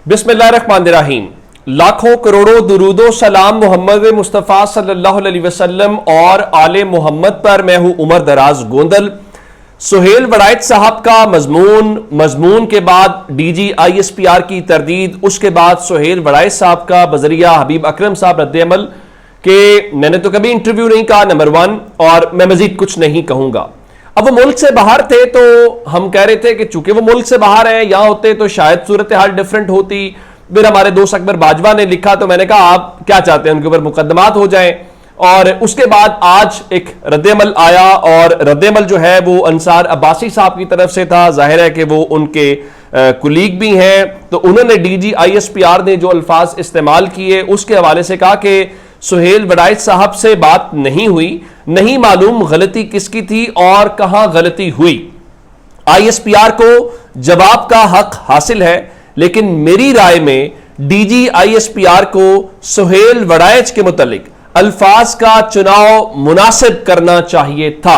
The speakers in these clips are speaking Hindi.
बिस्मिल्लाहिर्रहमानिर्रहीम। लाखों करोड़ों दुरूदो सलाम मोहम्मद मुस्तफ़ा सल्लल्लाहु अलैहि वसल्लम और आले मोहम्मद पर। मैं हूं उमर दराज गोंदल। सुहेल वड़ाइच साहब का मजमून के बाद डीजी ISPR की तरदीद, उसके बाद सुहेल वड़ाइच साहब का बजरिया हबीब अकरम साहब रद्द-ए-अमल के मैंने तो कभी इंटरव्यू नहीं कहा, नंबर 1, और मैं मजीद कुछ नहीं कहूंगा। अब वो मुल्क से बाहर थे तो हम कह रहे थे कि चूंकि वो मुल्क से बाहर हैं, यहां होते तो शायद सूरत हाल डिफरेंट होती। फिर हमारे दोस्त अकबर बाजवा ने लिखा तो मैंने कहा आप क्या चाहते हैं, उनके ऊपर मुकदमात हो जाएं। और उसके बाद आज एक रद्द-ए-अमल आया और रद्द-ए-अमल जो है वो अंसार अब्बासी साहब की तरफ से था। जाहिर है कि वो उनके कुलीग भी हैं, तो उन्होंने डीजी ISPR ने जो अल्फाज इस्तेमाल किए उसके हवाले से कहा कि सुहेल वड़ाइच साहब से बात नहीं हुई, नहीं मालूम गलती किसकी थी और कहां गलती हुई। ISPR को जवाब का हक हासिल है, लेकिन मेरी राय में डीजी ISPR को सुहेल वड़ाइच के मुतालिक अल्फाज का चुनाव मुनासिब करना चाहिए था।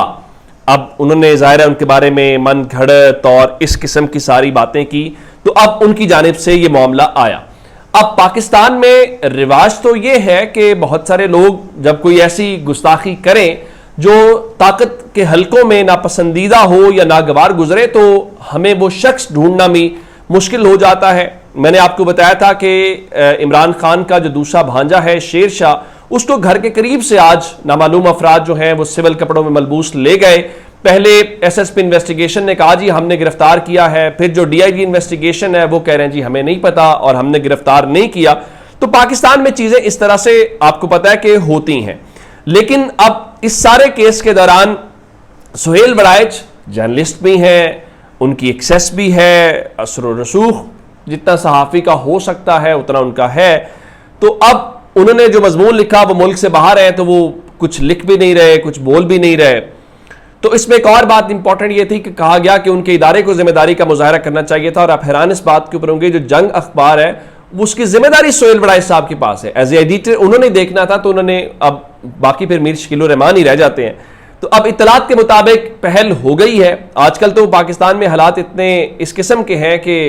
अब उन्होंने जाहिर है उनके बारे में मन घड़त और इस किस्म की सारी बातें की, तो अब उनकी जानिब से यह मामला आया। अब पाकिस्तान में रिवाज तो यह है कि बहुत सारे लोग जब कोई ऐसी गुस्ताखी करें जो ताकत के हलकों में नापसंदीदा हो या नागवार गुजरे, तो हमें वो शख्स ढूंढना भी मुश्किल हो जाता है। मैंने आपको बताया था कि इमरान खान का जो दूसरा भांजा है शेर शाह, उसको घर के करीब से आज नामालूम अफराद जो हैं वो सिविल कपड़ों में मलबूस ले गए। पहले SSP इन्वेस्टिगेशन ने कहा जी हमने गिरफ्तार किया है, फिर जो DIG इन्वेस्टिगेशन है वो कह रहे हैं जी हमें नहीं पता और हमने गिरफ्तार नहीं किया। तो पाकिस्तान में चीजें इस तरह से आपको पता है कि होती हैं। लेकिन अब इस सारे केस के दौरान सुहेल वड़ाइच जर्नलिस्ट भी हैं, उनकी एक्सेस भी है, असर व रसूख जितना सहाफ़ी का हो सकता है उतना उनका है। तो अब उन्होंने जो मजमून लिखा वो मुल्क से बाहर है, तो वो कुछ लिख भी नहीं रहे, कुछ बोल भी नहीं रहे। तो इसमें एक और बात इंपॉर्टेंट ये थी कि कहा गया कि उनके इदारे को जिम्मेदारी का मुजाहरा करना चाहिए था। और आप हैरान इस बात के ऊपर होंगे, जो जंग अखबार है उसकी जिम्मेदारी सुहेल वड़ाइच साहब के पास है। एज ए एडिटर उन्होंने देखना था, तो उन्होंने, अब बाकी फिर मीर शकील रहमान ही रह जाते हैं। तो अब इत्तलात के मुताबिक पहल हो गई है। आजकल तो पाकिस्तान में हालात इतने इस किस्म के हैं कि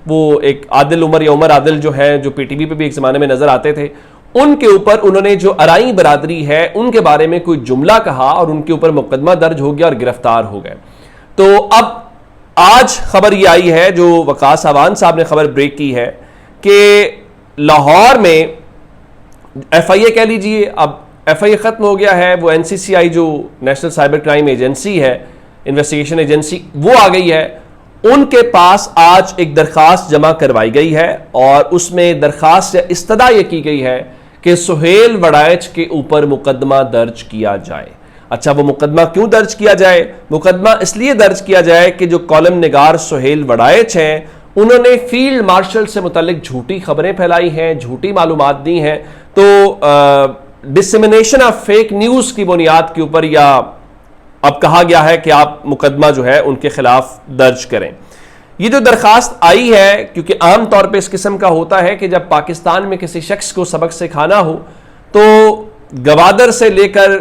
वो एक आदिल उमर या उमर आदिल जो है, जो PTV पे भी एक ज़माने में नजर आते थे, उनके ऊपर उन्होंने जो अराई बरादरी है उनके बारे में कोई जुमला कहा और उनके ऊपर मुकदमा दर्ज हो गया और गिरफ्तार हो गए। तो अब आज खबर ये आई है, जो वकास अवान साहब ने खबर ब्रेक की है कि लाहौर में FIA कह लीजिए, अब FIA खत्म हो गया है, वो NCCI जो नेशनल साइबर क्राइम एजेंसी है, इन्वेस्टिगेशन एजेंसी, वो आ गई है। उनके पास आज एक दरखास्त जमा करवाई गई है और उसमें दरखास्त से इस्तदा यह की गई है कि सुहेल वड़ाइच के ऊपर मुकदमा दर्ज किया जाए। अच्छा, वो मुकदमा क्यों दर्ज किया जाए? मुकदमा इसलिए दर्ज किया जाए कि जो कॉलम निगार सुहेल वड़ाइच हैं, उन्होंने फील्ड मार्शल से मुतालिक झूठी खबरें फैलाई हैं, झूठी मालूमात दी हैं। तो डिसमिनेशन ऑफ फेक न्यूज की बुनियाद के ऊपर या अब कहा गया है कि आप मुकदमा जो है उनके खिलाफ दर्ज करें। ये जो दरखास्त आई है, क्योंकि आम तौर पे इस किस्म का होता है कि जब पाकिस्तान में किसी शख्स को सबक सिखाना हो तो गवादर से लेकर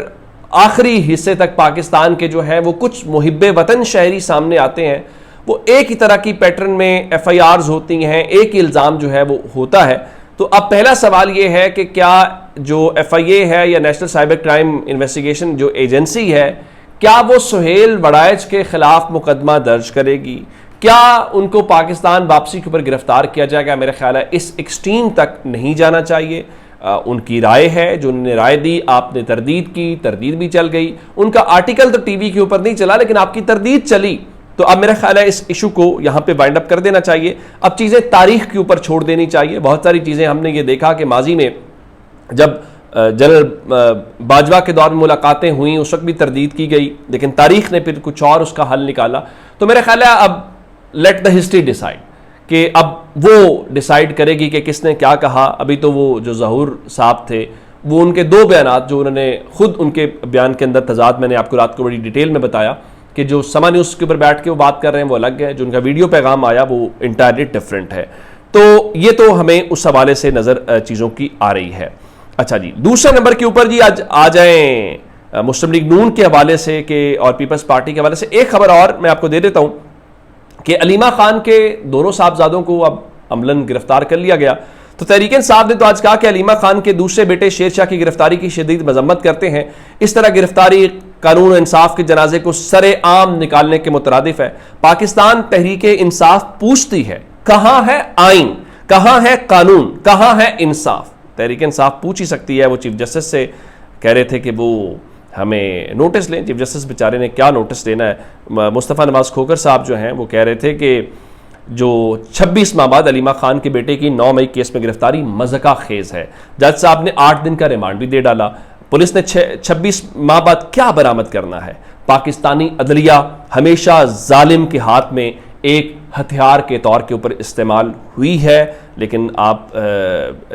आखिरी हिस्से तक पाकिस्तान के जो है वो कुछ मुहिब्बे वतन शहरी सामने आते हैं। वो एक ही तरह की पैटर्न में FIRs होती हैं, एक ही इल्ज़ाम जो है वो होता है। तो अब पहला सवाल ये है कि क्या जो FIA है या नेशनल साइबर क्राइम इन्वेस्टिगेशन जो एजेंसी है, क्या वो सुहेल वड़ाइच के खिलाफ मुकदमा दर्ज करेगी? क्या उनको पाकिस्तान वापसी के ऊपर गिरफ्तार किया जाएगा? मेरा ख्याल है इस एक्सट्रीम तक नहीं जाना चाहिए। उनकी राय है, जो उन्होंने राय दी, आपने तरदीद की, तरदीद भी चल गई। उनका आर्टिकल तो TV के ऊपर नहीं चला, लेकिन आपकी तरदीद चली। तो अब मेरा ख्याल है इस इशू को यहां पे वाइंड अप कर देना चाहिए। अब चीजें तारीख के ऊपर छोड़ देनी चाहिए। बहुत सारी चीजें हमने ये देखा कि माजी में जब जनरल बाजवा के दौर में मुलाकातें हुई, उस वक्त भी तरदीद की गई, लेकिन तारीख ने फिर कुछ और उसका हल निकाला। तो मेरा ख्याल है अब लेट द हिस्ट्री डिसाइड, कि अब वो डिसाइड करेगी कि किसने क्या कहा। अभी तो वो जो ज़हूर साहब थे, वो उनके 2 बयानात जो उन्होंने खुद, उनके बयान के अंदर तजाद मैंने आपको रात को बड़ी डिटेल में बताया कि जो समा न्यूज़ के ऊपर बैठ के वो बात कर रहे हैं वो अलग है, जो उनका वीडियो पैगाम आया वो इंटायरली डिफरेंट है। तो ये तो हमें उस हवाले से नज़र चीज़ों की आ रही है। अच्छा जी, दूसरे नंबर के ऊपर जी आज आ जाएं मुस्लिम लीग नून के हवाले से के और पीपल्स पार्टी के हवाले से एक खबर और मैं आपको दे देता हूं कि अलीमा खान के दोनों साहबजादों को अब अमलन गिरफ्तार कर लिया गया। तो तहरीक इंसाफ ने तो आज कहा कि अलीमा खान के दूसरे बेटे शेरशाह की गिरफ्तारी की शदीद मजम्मत करते हैं। इस तरह गिरफ्तारी कानून और इंसाफ के जनाजे को सरे आम निकालने के मुतरादिफ है। पाकिस्तान तहरीक इंसाफ पूछती है, कहां है आइन, कहां है कानून, कहां है इंसाफ। तहरीक इंसाफ पूछ ही सकती है। वो चीफ जस्टिस से कह रहे थे कि वो हमें नोटिस लें। चीफ जस्टिस बेचारे ने क्या नोटिस लेना है। मुस्तफ़ा नवाज खोखर साहब जो हैं वो कह रहे थे कि जो 26 माह बाद अलीमा खान के बेटे की 9 मई केस में गिरफ्तारी मज़का खेज है। जज साहब ने 8 दिन का रिमांड भी दे डाला। पुलिस ने 26 माह बाद क्या बरामद करना है। पाकिस्तानी अदलिया हमेशा जालिम के हाथ में एक हथियार के तौर के ऊपर इस्तेमाल हुई है, लेकिन आप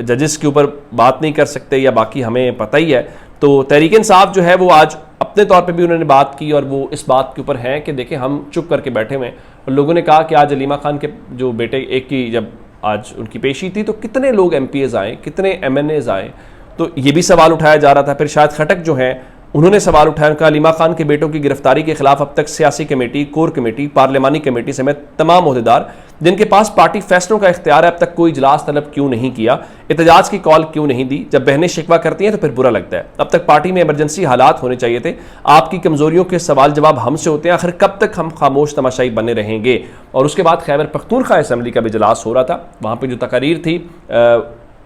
जजेस के ऊपर बात नहीं कर सकते, या बाकी हमें पता ही है। तो तहरीक इंसाफ जो है वो आज अपने तौर पे भी उन्होंने बात की, और वो इस बात के ऊपर हैं कि देखें हम चुप करके बैठे हुए हैं। और लोगों ने कहा कि आज अलीमा खान के जो बेटे एक की जब आज उनकी पेशी थी तो कितने लोग MPs आए, कितने MNAs आए, तो ये भी सवाल उठाया जा रहा था। फिर शायद खटक जो है उन्होंने सवाल उठाया, उनका अलीमा खान के बेटों की गिरफ्तारी के खिलाफ अब तक सियासी कमेटी, कोर कमेटी, पार्लिमानी कमेटी समेत तमाम ओहदेदार जिनके पास पार्टी फैसलों का इख्तियार है अब तक कोई इजलास तलब क्यों नहीं किया, एहतजाज की कॉल क्यों नहीं दी। जब बहनें शिकवा करती हैं तो फिर बुरा लगता है। अब तक पार्टी में इमरजेंसी हालात होने चाहिए थे। आपकी कमजोरियों के सवाल जवाब हमसे होते हैं, आखिर कब तक हम खामोश तमाशाई बने रहेंगे। और उसके बाद खैबर पख्तूनख्वा असम्बली का भी इजलास हो रहा था। वहाँ पर जो तकारीर थी,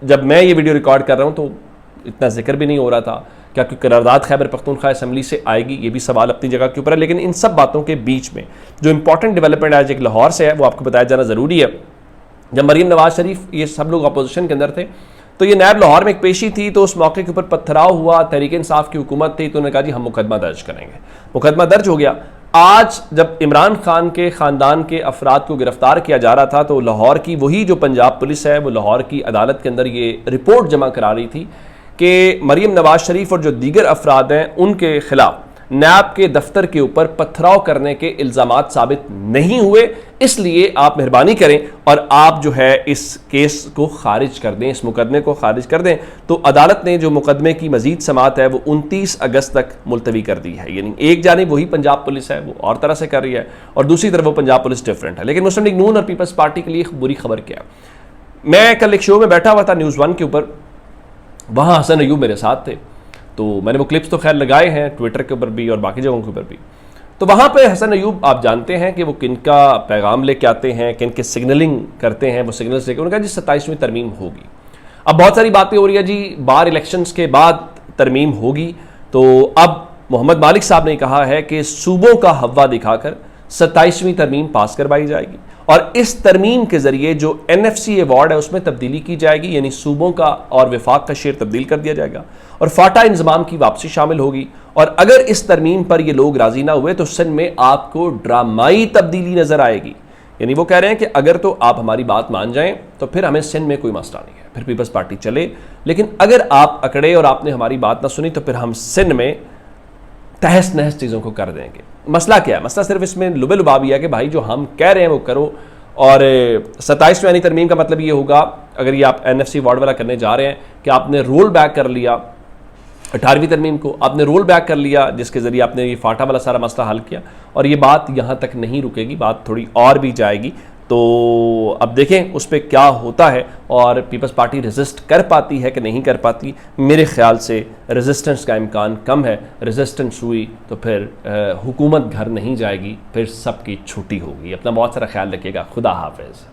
जब मैं ये वीडियो रिकॉर्ड कर रहा हूँ तो इतना जिक्र भी नहीं हो रहा था। क्या कोई करारदाद खैबर पख्तूनख्वा असम्बली से आएगी, ये भी सवाल अपनी जगह के ऊपर है। लेकिन इन सब बातों के बीच में जो इंपॉर्टेंट डेवलपमेंट आज एक लाहौर से है वो आपको बताया जाना ज़रूरी है। जब मरीम नवाज शरीफ ये सब लोग अपोजिशन के अंदर थे तो ये नैब लाहौर में एक पेशी थी, तो उस मौके के ऊपर पत्थराव हुआ। तहरीक इंसाफ की हुकूमत थी तो उन्होंने कहा जी हम मुकदमा दर्ज करेंगे। मुकदमा दर्ज हो गया। आज जब इमरान खान के ख़ानदान के अफराद को गिरफ्तार किया जा रहा था तो लाहौर की वही जो पंजाब पुलिस है वो लाहौर की अदालत के अंदर ये रिपोर्ट जमा करा रही थी कि मरीम नवाज शरीफ और जो दीगर अफराद हैं उनके खिलाफ नैब के दफ्तर के ऊपर पथराव करने के इल्ज़ामात साबित नहीं हुए, इसलिए आप मेहरबानी करें और आप जो है इस केस को खारिज कर दें, इस मुकदमे को खारिज कर दें। तो अदालत ने जो मुकदमे की मजीद समात है वो 29 अगस्त तक मुलतवी कर दी है। यानी एक जानिब वही पंजाब पुलिस है वो और तरह से कर रही है और दूसरी तरफ वो पंजाब पुलिस डिफरेंट है। लेकिन मुस्लिम लीग नून और पीपल्स पार्टी के लिए बुरी खबर क्या है। मैं कल एक शो में बैठा हुआ था न्यूज़ 1 के ऊपर, वहाँ हसन अयूब मेरे साथ थे, तो मैंने वो क्लिप्स तो खैर लगाए हैं ट्विटर के ऊपर भी और बाकी जगहों के ऊपर भी। तो वहाँ पे हसन अयूब आप जानते हैं कि वो किन का पैगाम लेके आते हैं, किन के सिग्नलिंग करते हैं, वो सिग्नल्स लेकर उन्होंने कहा जी 27वीं तरमीम होगी। अब बहुत सारी बातें हो रही है जी बार इलेक्शंस के बाद तरमीम होगी। तो अब मोहम्मद मालिक साहब ने कहा है कि सूबों का हवा दिखाकर 27वीं तरमीम पास करवाई जाएगी और इस तरमीम के जरिए जो NFC अवार्ड है उसमें तब्दीली की जाएगी, यानी सूबों का और विफाक का शेयर तब्दील कर दिया जाएगा और फाटा इंजमाम की वापसी शामिल होगी। और अगर इस तरमीम पर ये लोग राजी ना हुए तो सिंध में आपको ड्रामाई तब्दीली नजर आएगी। यानी वो कह रहे हैं कि अगर तो आप हमारी बात मान जाएं तो फिर हमें सिंध में कोई मसला नहीं है, फिर पीपल्स पार्टी चले, लेकिन अगर आप अकड़े और आपने हमारी बात ना सुनी तो फिर हम सिंध में तहस नहस चीज़ों को कर देंगे। मसला क्या है? मसला सिर्फ इसमें लुबे लुबाब है कि भाई जो हम कह रहे हैं वो करो। और 27वीं यानी तरमीम का मतलब ये होगा, अगर ये आप NFC अवार्ड वाला करने जा रहे हैं, कि आपने रोल बैक कर लिया 18वीं तरमीम को, आपने रोल बैक कर लिया जिसके ज़रिए आपने ये फाटा वाला सारा मसला हल किया। और ये बात यहाँ तक नहीं रुकेगी, बात थोड़ी और भी जाएगी। तो अब देखें उस पर क्या होता है और पीपल्स पार्टी रेजिस्ट कर पाती है कि नहीं कर पाती। मेरे ख्याल से रेजिस्टेंस का इम्कान कम है। रेजिस्टेंस हुई तो फिर हुकूमत घर नहीं जाएगी, फिर सबकी छुट्टी होगी। अपना बहुत सारा ख्याल रखिएगा। खुदा हाफिज़।